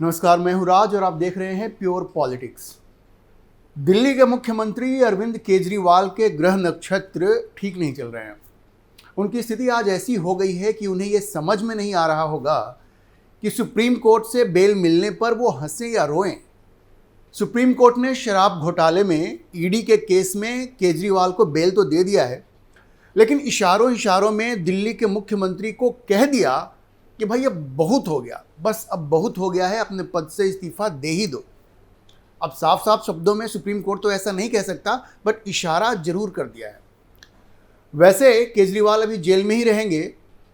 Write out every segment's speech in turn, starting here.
नमस्कार, मैं हूं राज और आप देख रहे हैं प्योर पॉलिटिक्स। दिल्ली के मुख्यमंत्री अरविंद केजरीवाल के ग्रह नक्षत्र ठीक नहीं चल रहे हैं। उनकी स्थिति आज ऐसी हो गई है कि उन्हें यह समझ में नहीं आ रहा होगा कि सुप्रीम कोर्ट से बेल मिलने पर वो हंसे या रोएं। सुप्रीम कोर्ट ने शराब घोटाले में ईडी के केस में केजरीवाल को बेल तो दे दिया है, लेकिन इशारों इशारों में दिल्ली के मुख्यमंत्री को कह दिया कि भाई अब बहुत हो गया, बस अब बहुत हो गया है, अपने पद से इस्तीफा दे ही दो। अब साफ साफ शब्दों में सुप्रीम कोर्ट तो ऐसा नहीं कह सकता, बट इशारा जरूर कर दिया है। वैसे केजरीवाल अभी जेल में ही रहेंगे,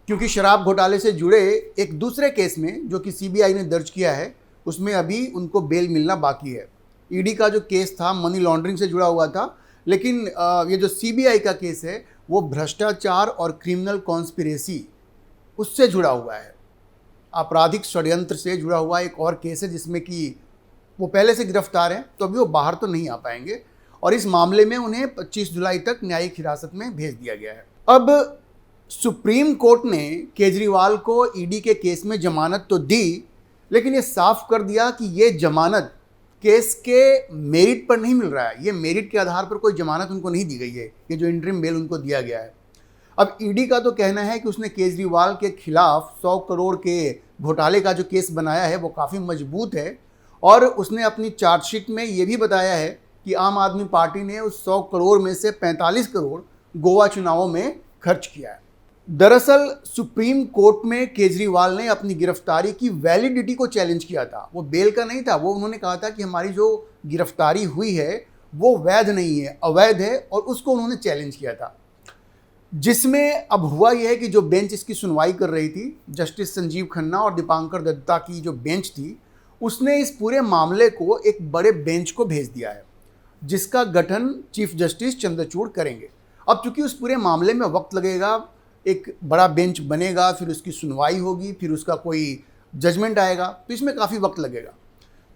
क्योंकि शराब घोटाले से जुड़े एक दूसरे केस में जो कि सीबीआई ने दर्ज किया है, उसमें अभी उनको बेल मिलना बाकी है। ईडी का जो केस था मनी लॉन्ड्रिंग से जुड़ा हुआ था, लेकिन ये जो सीबीआई का केस है वो भ्रष्टाचार और क्रिमिनल कॉन्स्पिरेसी उससे जुड़ा हुआ है। आपराधिक षड्यंत्र से जुड़ा हुआ एक और केस है जिसमें कि वो पहले से गिरफ्तार हैं, तो अभी वो बाहर तो नहीं आ पाएंगे और इस मामले में उन्हें 25 जुलाई तक न्यायिक हिरासत में भेज दिया गया है। अब सुप्रीम कोर्ट ने केजरीवाल को ईडी के केस में जमानत तो दी, लेकिन ये साफ कर दिया कि ये जमानत केस के मेरिट पर नहीं मिल रहा है। ये मेरिट के आधार पर कोई जमानत उनको नहीं दी गई है, ये जो इंटरिम बेल उनको दिया गया है। अब ईडी का तो कहना है कि उसने केजरीवाल के खिलाफ 100 करोड़ के घोटाले का जो केस बनाया है वो काफ़ी मजबूत है, और उसने अपनी चार्जशीट में ये भी बताया है कि आम आदमी पार्टी ने उस 100 करोड़ में से 45 करोड़ गोवा चुनावों में खर्च किया है। दरअसल सुप्रीम कोर्ट में केजरीवाल ने अपनी गिरफ्तारी की वैलिडिटी को चैलेंज किया था। वो बेल का नहीं था, वो उन्होंने कहा था कि हमारी जो गिरफ्तारी हुई है वो वैध नहीं है, अवैध है, और उसको उन्होंने चैलेंज किया था। जिसमें अब हुआ यह है कि जो बेंच इसकी सुनवाई कर रही थी, जस्टिस संजीव खन्ना और दीपांकर दत्ता की जो बेंच थी, उसने इस पूरे मामले को एक बड़े बेंच को भेज दिया है, जिसका गठन चीफ जस्टिस चंद्रचूड़ करेंगे। अब चूंकि उस पूरे मामले में वक्त लगेगा, एक बड़ा बेंच बनेगा, फिर उसकी सुनवाई होगी, फिर उसका कोई जजमेंट आएगा, तो इसमें काफ़ी वक्त लगेगा।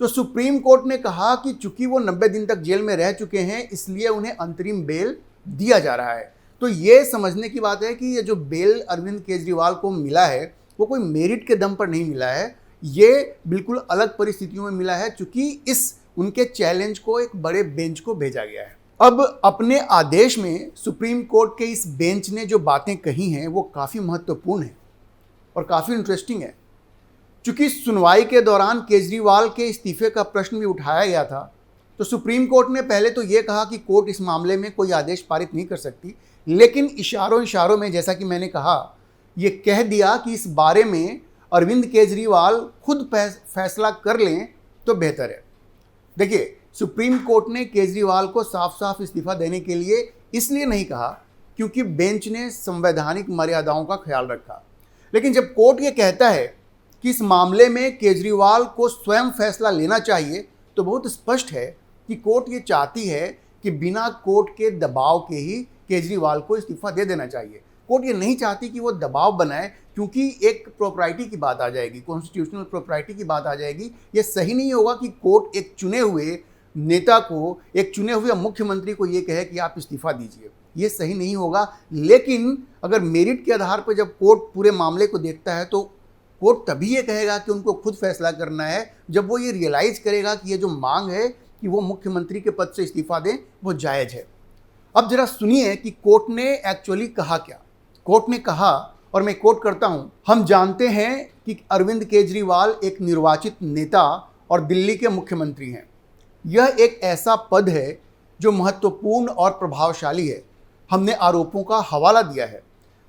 तो सुप्रीम कोर्ट ने कहा कि चूंकि वो 90 दिन तक जेल में रह चुके हैं, इसलिए उन्हें अंतरिम बेल दिया जा रहा है। तो ये समझने की बात है कि ये जो बेल अरविंद केजरीवाल को मिला है वो कोई मेरिट के दम पर नहीं मिला है, ये बिल्कुल अलग परिस्थितियों में मिला है, चूंकि इस उनके चैलेंज को एक बड़े बेंच को भेजा गया है। अब अपने आदेश में सुप्रीम कोर्ट के इस बेंच ने जो बातें कही हैं वो काफ़ी महत्वपूर्ण है और काफ़ी इंटरेस्टिंग है। चूंकि सुनवाई के दौरान केजरीवाल के इस्तीफे का प्रश्न भी उठाया गया था, तो सुप्रीम कोर्ट ने पहले तो ये कहा कि कोर्ट इस मामले में कोई आदेश पारित नहीं कर सकती, लेकिन इशारों इशारों में, जैसा कि मैंने कहा, ये कह दिया कि इस बारे में अरविंद केजरीवाल खुद फैसला कर लें तो बेहतर है। देखिए, सुप्रीम कोर्ट ने केजरीवाल को साफ साफ इस्तीफा देने के लिए इसलिए नहीं कहा क्योंकि बेंच ने संवैधानिक मर्यादाओं का ख्याल रखा, लेकिन जब कोर्ट ये कहता है कि इस मामले में केजरीवाल को स्वयं फैसला लेना चाहिए, तो बहुत स्पष्ट है कि कोर्ट ये चाहती है कि बिना कोर्ट के दबाव के ही केजरीवाल को इस्तीफा दे देना चाहिए। कोर्ट ये नहीं चाहती कि वो दबाव बनाए, क्योंकि एक प्रॉपर्टी की बात आ जाएगी, कॉन्स्टिट्यूशनल प्रॉपर्टी की बात आ जाएगी। ये सही नहीं होगा कि कोर्ट एक चुने हुए नेता को, एक चुने हुए मुख्यमंत्री को ये कहे कि आप इस्तीफा दीजिए, ये सही नहीं होगा। लेकिन अगर मेरिट के आधार पर जब कोर्ट पूरे मामले को देखता है, तो कोर्ट तभी ये कहेगा कि उनको खुद फैसला करना है जब वो ये रियलाइज़ करेगा कि ये जो मांग है कि वो मुख्यमंत्री के पद से इस्तीफा दें, वो जायज़ है। अब जरा सुनिए कि कोर्ट ने एक्चुअली कहा क्या। कोर्ट ने कहा, और मैं कोट करता हूं, हम जानते हैं कि अरविंद केजरीवाल एक निर्वाचित नेता और दिल्ली के मुख्यमंत्री हैं। यह एक ऐसा पद है जो महत्वपूर्ण और प्रभावशाली है। हमने आरोपों का हवाला दिया है।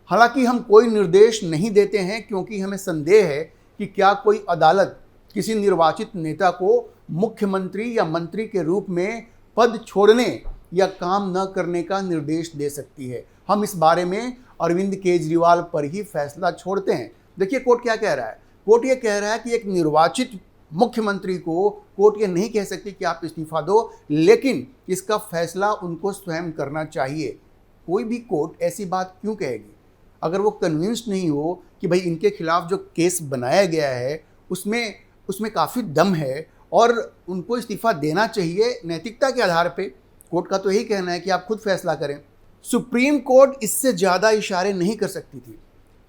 हालांकि हम कोई निर्देश नहीं देते हैं, क्योंकि हमें संदेह है कि क्या कोई अदालत किसी निर्वाचित नेता को मुख्यमंत्री या मंत्री के रूप में पद छोड़ने या काम न करने का निर्देश दे सकती है। हम इस बारे में अरविंद केजरीवाल पर ही फैसला छोड़ते हैं। देखिए कोर्ट क्या कह रहा है। कोर्ट ये कह रहा है कि एक निर्वाचित मुख्यमंत्री को कोर्ट ये नहीं कह सकती कि आप इस्तीफा दो, लेकिन इसका फैसला उनको स्वयं करना चाहिए। कोई भी कोर्ट ऐसी बात क्यों कहेगी अगर वो कन्विंस्ड नहीं हो कि भाई इनके खिलाफ जो केस बनाया गया है उसमें काफ़ी दम है और उनको इस्तीफा देना चाहिए नैतिकता के आधार पे। कोर्ट का तो यही कहना है कि आप खुद फैसला करें। सुप्रीम कोर्ट इससे ज़्यादा इशारे नहीं कर सकती थी,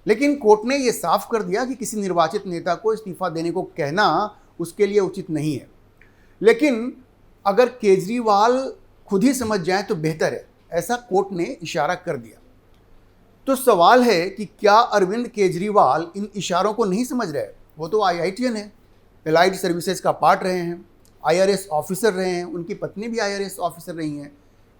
लेकिन कोर्ट ने ये साफ कर दिया कि किसी निर्वाचित नेता को इस्तीफा देने को कहना उसके लिए उचित नहीं है। लेकिन अगर केजरीवाल खुद ही समझ जाए तो बेहतर है, ऐसा कोर्ट ने इशारा कर दिया। तो सवाल है कि क्या अरविंद केजरीवाल इन इशारों को नहीं समझ रहे? वो तो IITian है, एलाइड सर्विसेज का पार्ट रहे हैं, IRS ऑफिसर रहे हैं, उनकी पत्नी भी IRS ऑफिसर रही हैं।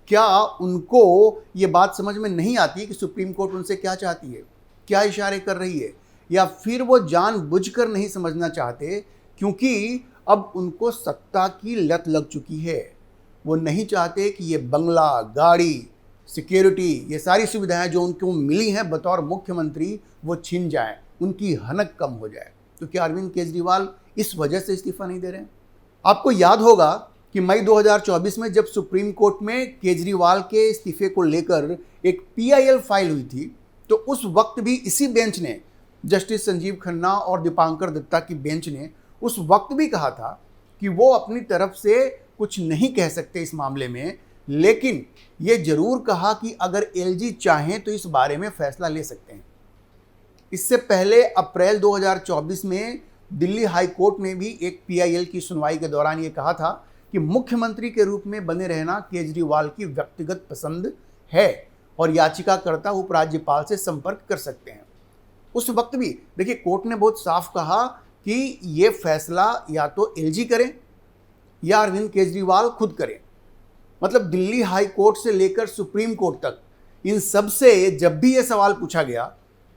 क्या उनको ये बात समझ में नहीं आती कि सुप्रीम कोर्ट उनसे क्या चाहती है, क्या इशारे कर रही है? या फिर वो जानबूझकर नहीं समझना चाहते क्योंकि अब उनको सत्ता की लत लग चुकी है? वो नहीं चाहते कि ये बंगला, गाड़ी, सिक्योरिटी, ये सारी सुविधाएं जो उनको मिली हैं बतौर मुख्यमंत्री, वो छिन जाएं, उनकी हनक कम हो जाए। तो क्या अरविंद केजरीवाल इस वजह से इस्तीफा नहीं दे रहे हैं? आपको याद होगा कि मई 2024 में जब सुप्रीम कोर्ट में केजरीवाल के इस्तीफे को लेकर एक PIL फाइल हुई थी, तो उस वक्त भी इसी बेंच ने, जस्टिस संजीव खन्ना और दीपांकर दत्ता की बेंच ने उस वक्त भी कहा था कि वो अपनी तरफ से कुछ नहीं कह सकते इस मामले में, लेकिन ये जरूर कहा कि अगर LG चाहें तो इस बारे में फैसला ले सकते हैं। इससे पहले अप्रैल 2024 में दिल्ली हाई कोर्ट ने भी एक PIL की सुनवाई के दौरान ये कहा था कि मुख्यमंत्री के रूप में बने रहना केजरीवाल की व्यक्तिगत पसंद है और याचिकाकर्ता उपराज्यपाल से संपर्क कर सकते हैं। उस वक्त भी देखिए कोर्ट ने बहुत साफ कहा कि ये फैसला या तो LG करें या अरविंद केजरीवाल खुद करें। मतलब दिल्ली हाई कोर्ट से लेकर सुप्रीम कोर्ट तक इन सब से जब भी ये सवाल पूछा गया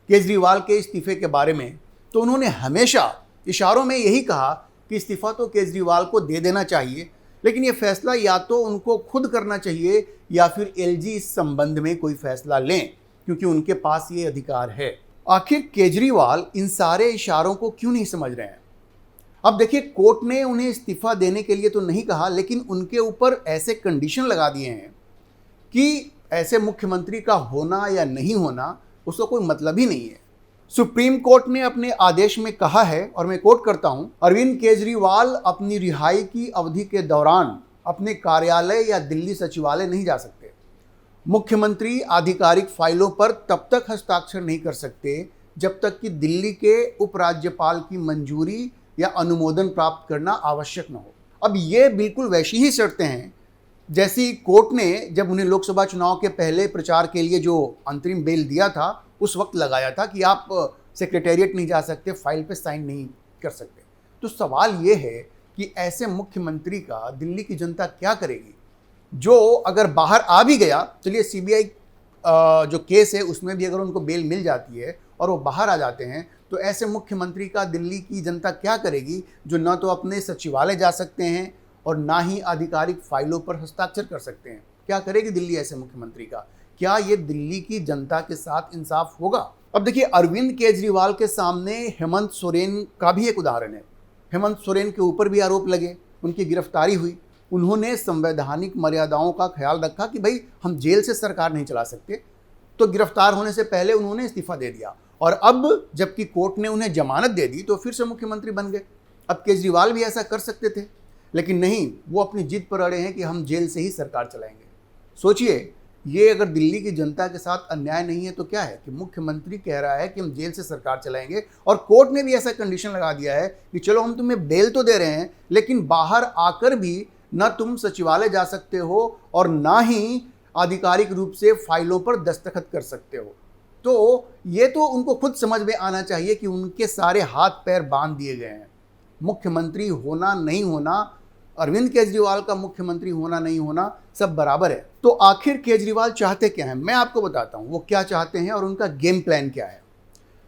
केजरीवाल के इस्तीफे के बारे में, तो उन्होंने हमेशा इशारों में यही कहा कि इस्तीफा तो केजरीवाल को दे देना चाहिए, लेकिन ये फैसला या तो उनको खुद करना चाहिए या फिर LG इस संबंध में कोई फैसला लें, क्योंकि उनके पास ये अधिकार है। आखिर केजरीवाल इन सारे इशारों को क्यों नहीं समझ रहे हैं? अब देखिए कोर्ट ने उन्हें इस्तीफा देने के लिए तो नहीं कहा, लेकिन उनके ऊपर ऐसे कंडीशन लगा दिए हैं कि ऐसे मुख्यमंत्री का होना या नहीं होना उसका कोई मतलब ही नहीं है। सुप्रीम कोर्ट ने अपने आदेश में कहा है, और मैं कोट करता हूं, अरविंद केजरीवाल अपनी रिहाई की अवधि के दौरान अपने कार्यालय या दिल्ली सचिवालय नहीं जा सकते। मुख्यमंत्री आधिकारिक फाइलों पर तब तक हस्ताक्षर नहीं कर सकते जब तक कि दिल्ली के उपराज्यपाल की मंजूरी या अनुमोदन प्राप्त करना आवश्यक न हो। अब ये बिल्कुल वैसी ही शर्तें हैं जैसी कोर्ट ने जब उन्हें लोकसभा चुनाव के पहले प्रचार के लिए जो अंतरिम बेल दिया था उस वक्त लगाया था कि आप सेक्रेटेरिएट नहीं जा सकते, फाइल पे साइन नहीं कर सकते। तो सवाल ये है कि ऐसे मुख्यमंत्री का दिल्ली की जनता क्या करेगी, जो अगर बाहर आ भी गया, चलिए CBI जो केस है उसमें भी अगर उनको बेल मिल जाती है और वो बाहर आ जाते हैं, तो ऐसे मुख्यमंत्री का दिल्ली की जनता क्या करेगी, जो ना तो अपने सचिवालय जा सकते हैं और ना ही आधिकारिक फाइलों पर हस्ताक्षर कर सकते हैं। क्या करेगी दिल्ली ऐसे मुख्यमंत्री का? क्या ये दिल्ली की जनता के साथ इंसाफ होगा? अब देखिए अरविंद केजरीवाल के सामने हेमंत सोरेन का भी एक उदाहरण है। हेमंत सोरेन के ऊपर भी आरोप लगे, उनकी गिरफ्तारी हुई। उन्होंने संवैधानिक मर्यादाओं का ख्याल रखा कि भाई हम जेल से सरकार नहीं चला सकते, तो गिरफ्तार होने से पहले उन्होंने इस्तीफा दे दिया, और अब जबकि कोर्ट ने उन्हें जमानत दे दी तो फिर से मुख्यमंत्री बन गए। अब केजरीवाल भी ऐसा कर सकते थे, लेकिन नहीं, वो अपनी जिद पर अड़े हैं कि हम जेल से ही सरकार चलाएंगे। सोचिए, ये अगर दिल्ली की जनता के साथ अन्याय नहीं है तो क्या है कि मुख्यमंत्री कह रहा है कि हम जेल से सरकार चलाएंगे, और कोर्ट ने भी ऐसा कंडीशन लगा दिया है कि चलो हम तुम्हें बेल तो दे रहे हैं, लेकिन बाहर आकर भी ना तुम सचिवालय जा सकते हो और ना ही आधिकारिक रूप से फाइलों पर दस्तखत कर सकते हो। तो ये तो उनको खुद समझ में आना चाहिए कि उनके सारे हाथ पैर बांध दिए गए हैं। मुख्यमंत्री होना नहीं होना, अरविंद केजरीवाल का मुख्यमंत्री होना नहीं होना, सब बराबर है। तो आखिर केजरीवाल चाहते क्या हैं? मैं आपको बताता हूं वो क्या चाहते हैं और उनका गेम प्लान क्या है।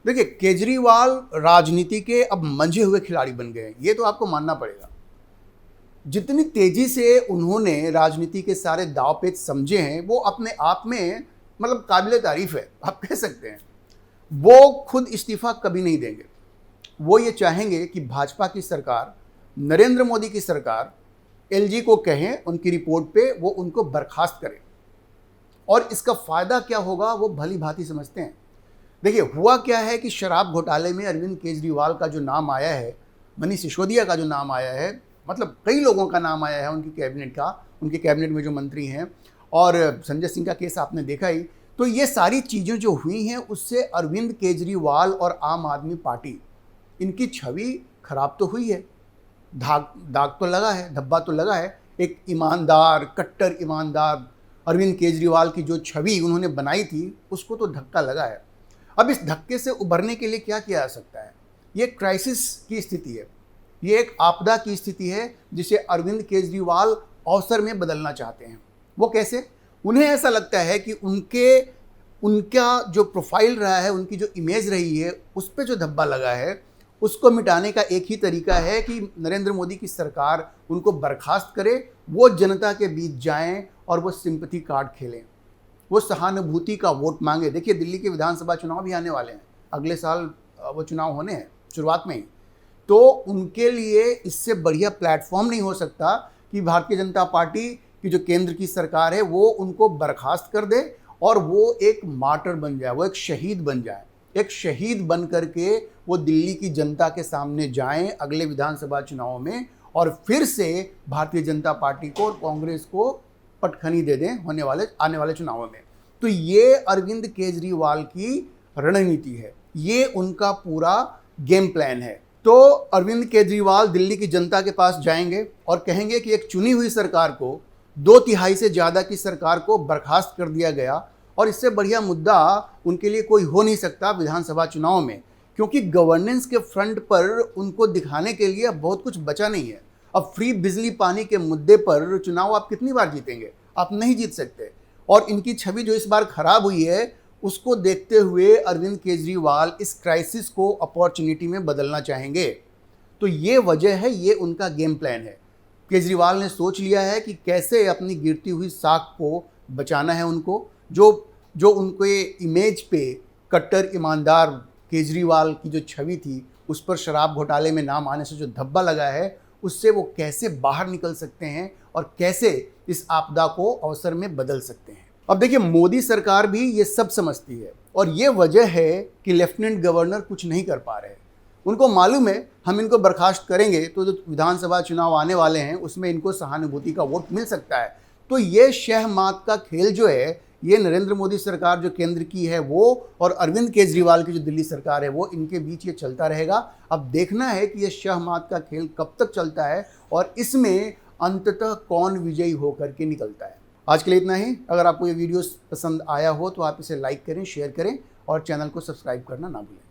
देखिए, केजरीवाल राजनीति के अब मंझे हुए खिलाड़ी बन गए हैं, ये तो आपको मानना पड़ेगा। जितनी तेजी से उन्होंने राजनीति के सारे दाव पेच समझे हैं, वो अपने आप में मतलब काबिले तारीफ है, आप कह सकते हैं। वो खुद इस्तीफा कभी नहीं देंगे। वो ये चाहेंगे कि भाजपा की सरकार, नरेंद्र मोदी की सरकार LG को कहें उनकी रिपोर्ट पे वो उनको बर्खास्त करें, और इसका फायदा क्या होगा वो भली भांति समझते हैं। देखिए, हुआ क्या है कि शराब घोटाले में अरविंद केजरीवाल का जो नाम आया है, मनीष सिसोदिया का जो नाम आया है, मतलब कई लोगों का नाम आया है उनकी कैबिनेट का, उनके कैबिनेट में जो मंत्री हैं, और संजय सिंह का केस आपने देखा ही। तो ये सारी चीज़ें जो हुई हैं उससे अरविंद केजरीवाल और आम आदमी पार्टी, इनकी छवि खराब तो हुई है। दाग तो लगा है, धब्बा तो लगा है। एक ईमानदार, कट्टर ईमानदार अरविंद केजरीवाल की जो छवि उन्होंने बनाई थी, उसको तो धक्का लगा है। अब इस धक्के से उभरने के लिए क्या किया जा सकता है? ये क्राइसिस की स्थिति है, ये एक आपदा की स्थिति है जिसे अरविंद केजरीवाल अवसर में बदलना चाहते हैं। वो कैसे? उन्हें ऐसा लगता है कि उनका जो प्रोफाइल रहा है, उनकी जो इमेज रही है, उस पर जो धब्बा लगा है, उसको मिटाने का एक ही तरीका है कि नरेंद्र मोदी की सरकार उनको बर्खास्त करे, वो जनता के बीच जाएं और वो सिंपैथी कार्ड खेलें, वो सहानुभूति का वोट मांगे। देखिए, दिल्ली के विधानसभा चुनाव भी आने वाले हैं, अगले साल वो चुनाव होने हैं शुरुआत में ही। तो उनके लिए इससे बढ़िया प्लेटफॉर्म नहीं हो सकता कि भारतीय जनता पार्टी की जो केंद्र की सरकार है वो उनको बर्खास्त कर दे और वो एक मार्टर बन जाए, वो एक शहीद बन जाए। एक शहीद बन करके वो दिल्ली की जनता के सामने जाएं अगले विधानसभा चुनाव में और फिर से भारतीय जनता पार्टी को और कांग्रेस को पटखनी दे दें आने वाले चुनावों में। तो ये अरविंद केजरीवाल की रणनीति है, ये उनका पूरा गेम प्लान है। तो अरविंद केजरीवाल दिल्ली की जनता के पास जाएंगे और कहेंगे कि एक चुनी हुई सरकार को, 2/3 से ज़्यादा की सरकार को बर्खास्त कर दिया गया और इससे बढ़िया मुद्दा उनके लिए कोई हो नहीं सकता विधानसभा चुनाव में, क्योंकि गवर्नेंस के फ्रंट पर उनको दिखाने के लिए अब बहुत कुछ बचा नहीं है। अब फ्री बिजली पानी के मुद्दे पर चुनाव आप कितनी बार जीतेंगे? आप नहीं जीत सकते। और इनकी छवि जो इस बार खराब हुई है, उसको देखते हुए अरविंद केजरीवाल इस क्राइसिस को अपॉर्चुनिटी में बदलना चाहेंगे। तो ये वजह है, ये उनका गेम प्लान है। केजरीवाल ने सोच लिया है कि कैसे अपनी गिरती हुई साख को बचाना है उनको। जो उनके इमेज पे कट्टर ईमानदार केजरीवाल की जो छवि थी, उस पर शराब घोटाले में नाम आने से जो धब्बा लगा है, उससे वो कैसे बाहर निकल सकते हैं और कैसे इस आपदा को अवसर में बदल सकते हैं। अब देखिए, मोदी सरकार भी ये सब समझती है और ये वजह है कि लेफ्टिनेंट गवर्नर कुछ नहीं कर पा रहे। उनको मालूम है हम इनको बर्खास्त करेंगे तो जो विधानसभा चुनाव आने वाले हैं उसमें इनको सहानुभूति का वोट मिल सकता है। तो ये शह मात का खेल जो है, ये नरेंद्र मोदी सरकार जो केंद्र की है वो और अरविंद केजरीवाल की जो दिल्ली सरकार है वो, इनके बीच ये चलता रहेगा। अब देखना है कि ये शह मात का खेल कब तक चलता है और इसमें अंततः कौन विजयी होकर के निकलता है। आज के लिए इतना ही। अगर आपको ये वीडियो पसंद आया हो तो आप इसे लाइक करें, शेयर करें और चैनल को सब्सक्राइब करना ना भूलें।